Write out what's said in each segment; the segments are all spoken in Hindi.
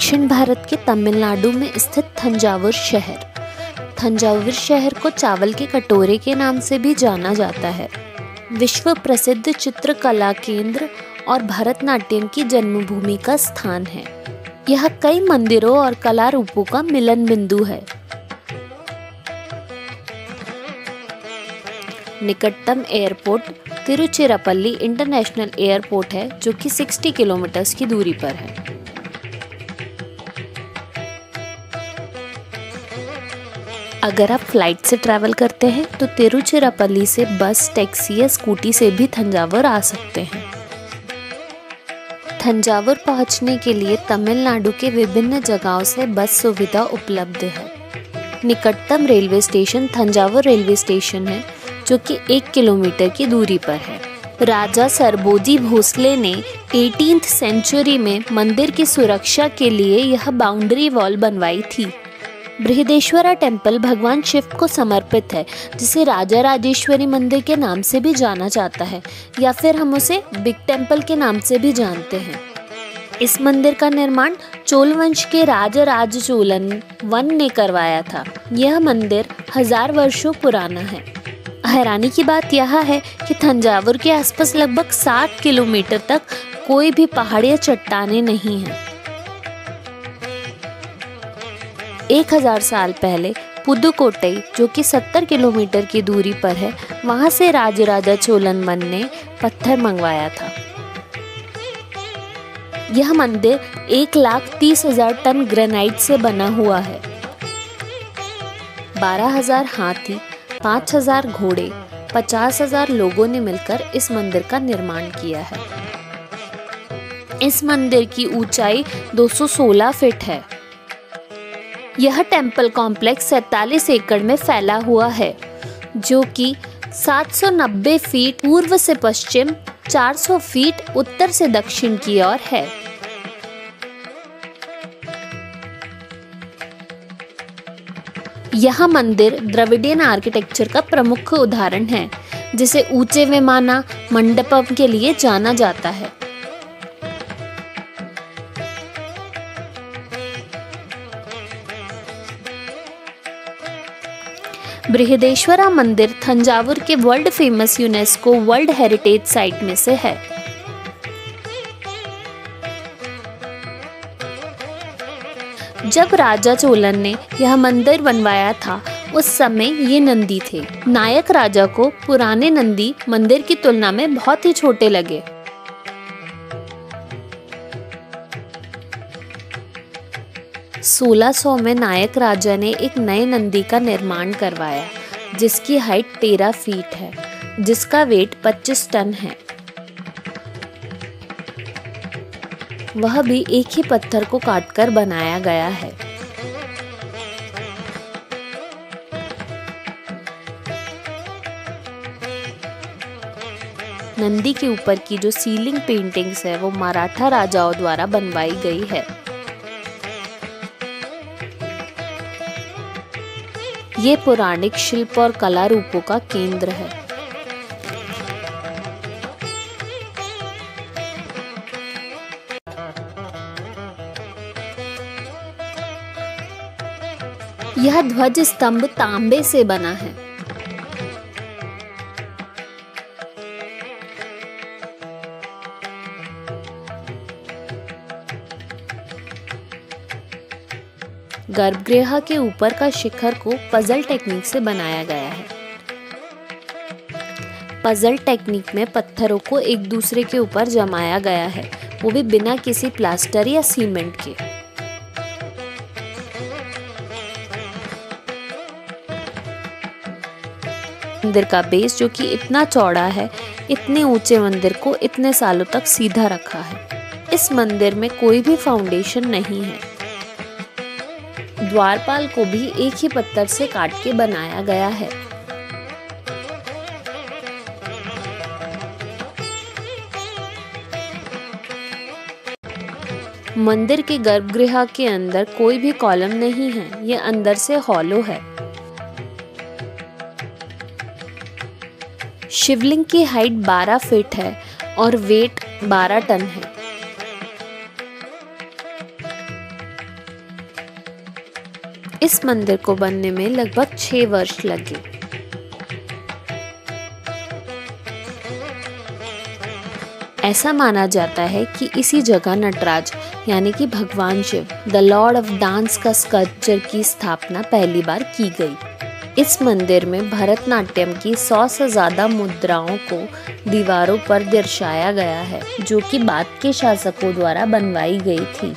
दक्षिण भारत के तमिलनाडु में स्थित तंजावुर शहर। तंजावुर शहर को चावल के कटोरे के नाम से भी जाना जाता है। विश्व प्रसिद्ध चित्रकला केंद्र और भरतनाट्यम की जन्मभूमि का स्थान है। यह कई मंदिरों और कला रूपों का मिलन बिंदु है। निकटतम एयरपोर्ट तिरुचिरापल्ली इंटरनेशनल एयरपोर्ट है, जो कि 60 किलोमीटर की दूरी पर है। अगर आप फ्लाइट से ट्रैवल करते हैं तो तिरुचिरापल्ली से बस, टैक्सी या स्कूटी से भी तंजावुर आ सकते हैं। तंजावुर पहुंचने के लिए तमिलनाडु के विभिन्न जगहों से बस सुविधा उपलब्ध है। निकटतम railway station Thanjavur railway station है, जो कि 1 किलोमीटर की दूरी पर है। राजा सरबोजी भोसले ने 18th सेंचुरी में मंदिर की सुरक्षा के लिए यह बाउंड्री वॉल बनवाई थी। बृहदेश्वरा टेम्पल भगवान शिव को समर्पित है, जिसे राजा राजेश्वरी मंदिर के नाम से भी जाना जाता है, या फिर हम उसे बिग टेम्पल के नाम से भी जानते हैं। इस मंदिर का निर्माण चोल वंश के राजराज चोलन वन ने करवाया था। यह मंदिर 1000 वर्षों पुराना है। हैरानी की बात यह है कि तंजावुर के आसपास लगभग 60 किलोमीटर तक कोई भी पहाड़ या चट्टानें नहीं हैं। 1000 साल पहले पुदुकोट्टई, जो कि 70 किलोमीटर की दूरी पर है, वहां से राजराजा चोलन वन ने पत्थर मंगवाया था। यह मंदिर 1,30,000 टन ग्रेनाइट से बना हुआ है। 12,000 हाथी, 5,000 घोड़े, 50,000 लोगों ने मिलकर इस मंदिर का निर्माण किया है। इस मंदिर की ऊंचाई 216 फीट है। यह टेम्पल कॉम्प्लेक्स 47 एकड़ में फैला हुआ है, जो कि 790 फीट पूर्व से पश्चिम, 400 फीट उत्तर से दक्षिण की ओर है। यह मंदिर द्रविडियन आर्किटेक्चर का प्रमुख उदाहरण है, जिसे ऊंचे विमाना मंडपम के लिए जाना जाता है। बृहदेश्वरा मंदिर तंजावुर के world famous UNESCO world heritage site में से है। जब राजा चोलन ने यह मंदिर बनवाया था, उस समय ये नंदी थे। नायक राजा को पुराने नंदी मंदिर की तुलना में बहुत ही छोटे लगे। सोलह 1600 में नायक राजा ने एक नए नंदी का निर्माण करवाया, जिसकी हाइट 13 फीट है, जिसका वेट 25 टन है। वह भी एक ही पत्थर को काटकर बनाया गया है। नंदी के ऊपर की जो सीलिंग पेंटिंग्स है, वो मराठा राजाओं द्वारा बनवाई गई है। ये पौराणिक शिल्प और कला रूपों का केंद्र है। यह ध्वज स्तंभ तांबे से बना है। गर्भगृह के ऊपर का शिखर को पजल टेक्निक से बनाया गया है। पजल टेक्निक में पत्थरों को एक दूसरे के ऊपर जमाया गया है, वो भी बिना किसी प्लास्टर या सीमेंट के। मंदिर का बेस, जो कि इतना चौड़ा है, इतने ऊंचे मंदिर को इतने सालों तक सीधा रखा है। इस मंदिर में कोई भी फाउंडेशन नहीं है। द्वारपाल को भी एक ही पत्थर से काट के बनाया गया है। मंदिर के गर्भगृह के अंदर कोई भी कॉलम नहीं है, ये अंदर से हॉलो है। शिवलिंग की हाइट 12 फीट है और वेट 12 टन है। इस मंदिर को बनने में लगभग 6 वर्ष लगे। ऐसा माना जाता है कि इसी जगह नटराज यानी कि भगवान Shiva the lord of dance का स्कल्पचर की स्थापना पहली बार की गई। इस मंदिर में भरतनाट्यम की 100 से ज़्यादा मुद्राओं को दीवारों पर दर्शाया गया है, जो कि बाद के शासकों द्वारा बनवाई गई थी।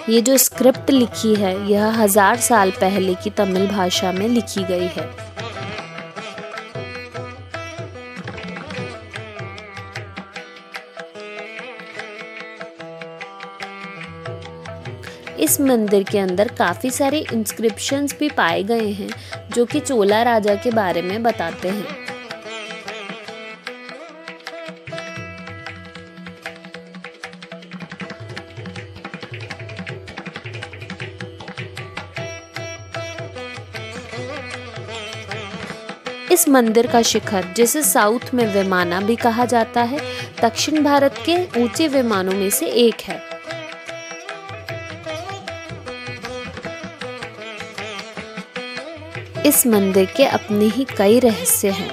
ये जो स्क्रिप्ट लिखी है यह 1000 साल पहले की तमिल भाषा में लिखी गई है। इस मंदिर के अंदर काफ़ी सारे इंस्क्रिप्शंस भी पाए गए हैं जो कि चोला राजा के बारे में बताते हैं। इस मंदिर का शिखर, जिसे साउथ में विमाना भी कहा जाता है, दक्षिण भारत के ऊंचे विमानों में से एक है। इस मंदिर के अपने ही कई रहस्य हैं।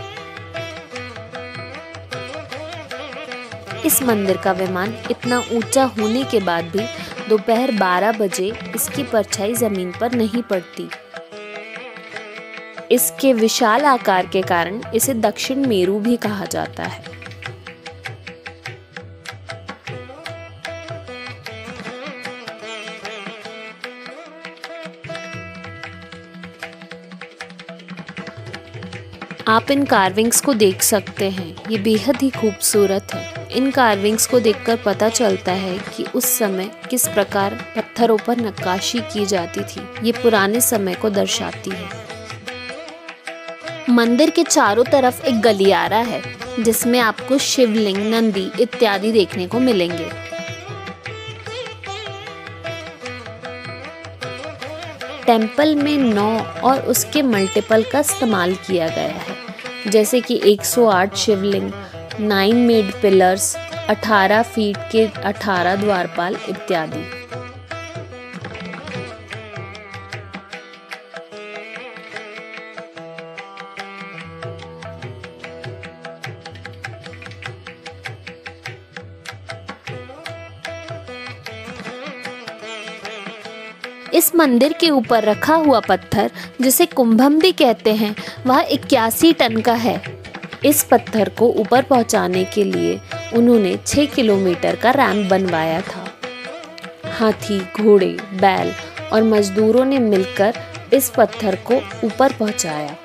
इस मंदिर का विमान इतना ऊंचा होने के बाद भी दोपहर 12 बजे इसकी परछाई जमीन पर नहीं पड़ती। इसके विशाल आकार के कारण इसे दक्षिण मेरू भी कहा जाता है। आप इन कार्विंग्स को देख सकते हैं, ये बेहद ही खूबसूरत है। इन कार्विंग्स को देखकर पता चलता है कि उस समय किस प्रकार पत्थरों पर नक्काशी की जाती थी। ये पुराने समय को दर्शाती है। मंदिर के चारों तरफ एक गलियारा है जिसमें आपको शिवलिंग, नंदी इत्यादि देखने को मिलेंगे। टेम्पल में 9 और उसके मल्टीपल का इस्तेमाल किया गया है, जैसे कि 108 शिवलिंग, 9 मेड पिलर्स, 18 फीट के 18 द्वारपाल इत्यादि। इस मंदिर के ऊपर रखा हुआ पत्थर, जिसे कुंभम भी कहते हैं, वह 81 टन का है। इस पत्थर को ऊपर पहुंचाने के लिए उन्होंने 6 किलोमीटर का रैंप बनवाया था। हाथी, घोड़े, बैल और मजदूरों ने मिलकर इस पत्थर को ऊपर पहुंचाया।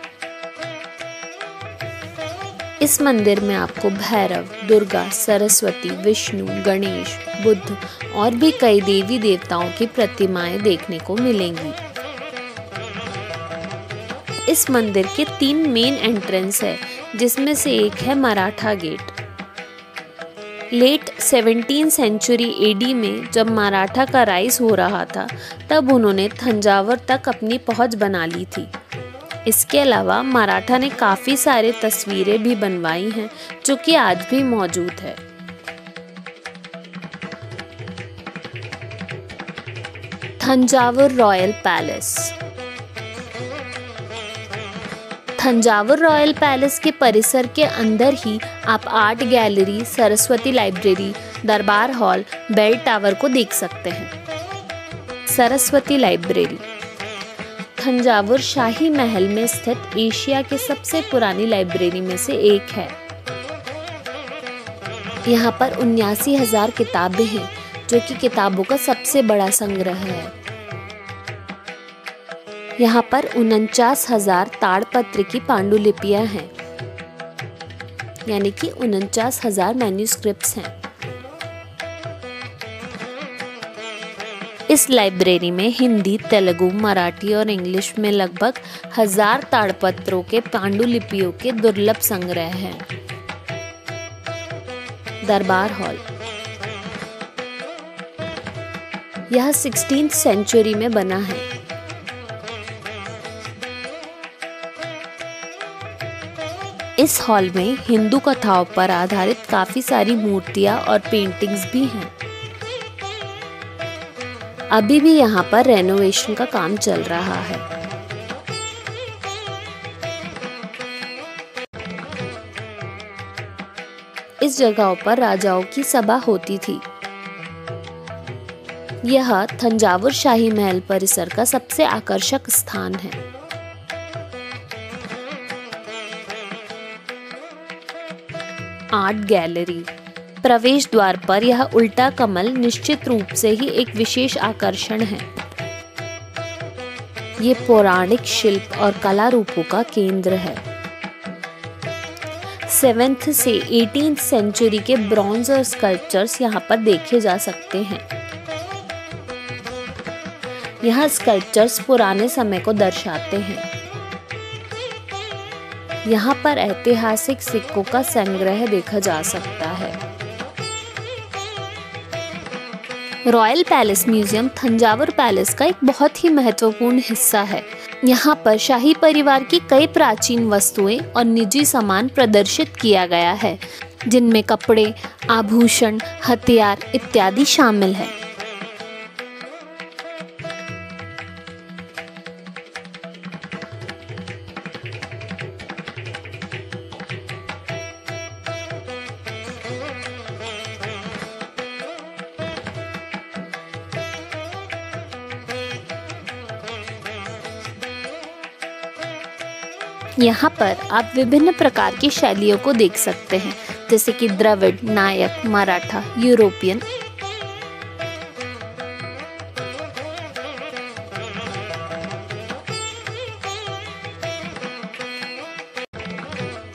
इस मंदिर में आपको भैरव, दुर्गा, सरस्वती, विष्णु, गणेश, बुद्ध और भी कई देवी देवताओं की प्रतिमाएं देखने को मिलेंगी। इस मंदिर के 3 मेन एंट्रेंस है, जिसमें से एक है Maratha gate. Late 17th century AD में जब मराठा का राइज हो रहा था, तब उन्होंने थंजावर तक अपनी पहुंच बना ली थी। इसके अलावा मराठा ने काफ़ी सारे तस्वीरें भी बनवाई हैं, जो कि आज भी मौजूद है। Thanjavur royal palace. Thanjavur royal palace के परिसर के अंदर ही आप आर्ट गैलरी, सरस्वती लाइब्रेरी, दरबार हॉल, बेल टावर को देख सकते हैं। सरस्वती लाइब्रेरी थंजावुर शाही महल में स्थित एशिया की सबसे पुरानी लाइब्रेरी में से एक है। यहाँ पर 79,000 किताबें हैं, जो कि किताबों का सबसे बड़ा संग्रह है। यहाँ पर 49,000 ताड़पत्र की पांडुलिपियां हैं, यानी कि 49,000 मैन्यूस्क्रिप्ट्स हैं। इस लाइब्रेरी में हिंदी, तेलुगु, मराठी और इंग्लिश में लगभग 1000 ताड़पत्रों के पांडुलिपियों के दुर्लभ संग्रह हैं। दरबार हॉल यह 16th सेंचुरी में बना है। इस हॉल में हिंदू कथाओं पर आधारित काफी सारी मूर्तियां और पेंटिंग्स भी हैं। अभी भी यहाँ पर रेनोवेशन का काम चल रहा है। इस जगहों पर राजाओं की सभा होती थी। यह थंजावुर शाही महल परिसर का सबसे आकर्षक स्थान है। Art gallery. प्रवेश द्वार पर यह उल्टा कमल निश्चित रूप से ही एक विशेष आकर्षण है। ये पौराणिक शिल्प और कला रूपों का केंद्र है। 7th से 18th सेंचुरी के ब्रॉन्ज और स्कल्पचर्स यहाँ पर देखे जा सकते हैं। यह स्कल्पचर्स पुराने समय को दर्शाते हैं। यहाँ पर ऐतिहासिक सिक्कों का संग्रह देखा जा सकता है। Royal palace museum Thanjavur palace का एक बहुत ही महत्वपूर्ण हिस्सा है। यहाँ पर शाही परिवार की कई प्राचीन वस्तुएं और निजी सामान प्रदर्शित किया गया है, जिनमें कपड़े, आभूषण, हथियार इत्यादि शामिल है। यहाँ पर आप विभिन्न प्रकार की शैलियों को देख सकते हैं, जैसे कि द्रविड़, नायक, मराठा, यूरोपियन।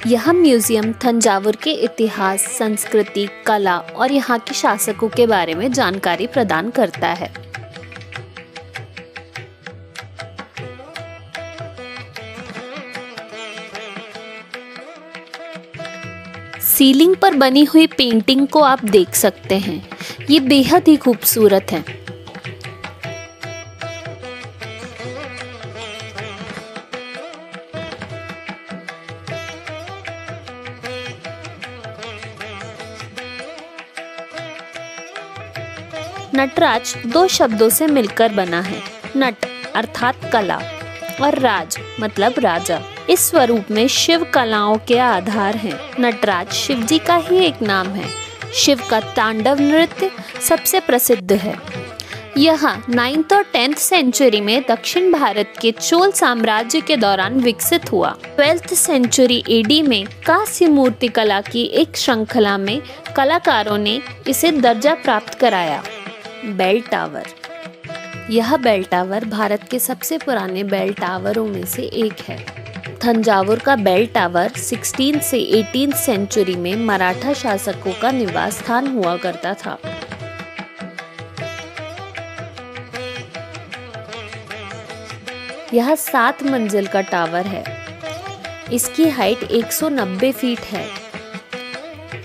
यह म्यूजियम थंजावुर के इतिहास, संस्कृति, कला और यहाँ के शासकों के बारे में जानकारी प्रदान करता है। सीलिंग पर बनी हुई पेंटिंग को आप देख सकते हैं। ये बेहद ही खूबसूरत है। नटराज 2 शब्दों से मिलकर बना है। नट अर्थात कला और राज मतलब राजा। इस स्वरूप में शिव कलाओं के आधार हैं। नटराज शिव जी का ही एक नाम है। शिव का तांडव नृत्य सबसे प्रसिद्ध है। यह 9th और 10th सेंचुरी में दक्षिण भारत के चोल साम्राज्य के दौरान विकसित हुआ। 12th सेंचुरी एडी में कांस्य मूर्ति कला की एक श्रृंखला में कलाकारों ने इसे दर्जा प्राप्त कराया। Bell tower. यह बेल टावर भारत के सबसे पुराने बेल टावरों में से एक है। थंजावुर का बेल टावर 16th से 18th सेंचुरी में मराठा शासकों का निवास स्थान हुआ करता था। यह 7 मंजिल का टावर है। इसकी हाइट 190 फीट है।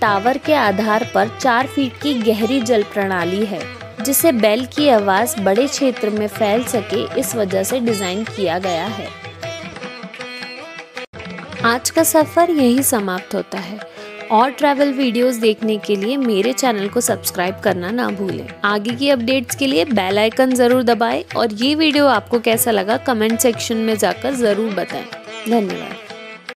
टावर के आधार पर 4 फीट की गहरी जल प्रणाली है, जिससे बेल की आवाज बड़े क्षेत्र में फैल सके, इस वजह से डिजाइन किया गया है। आज का सफर यही समाप्त होता है। और ट्रैवल वीडियोस देखने के लिए मेरे चैनल को सब्सक्राइब करना ना भूलें। आगे की अपडेट्स के लिए बेल आइकन जरूर दबाएं और ये वीडियो आपको कैसा लगा कमेंट सेक्शन में जाकर जरूर बताएं। धन्यवाद।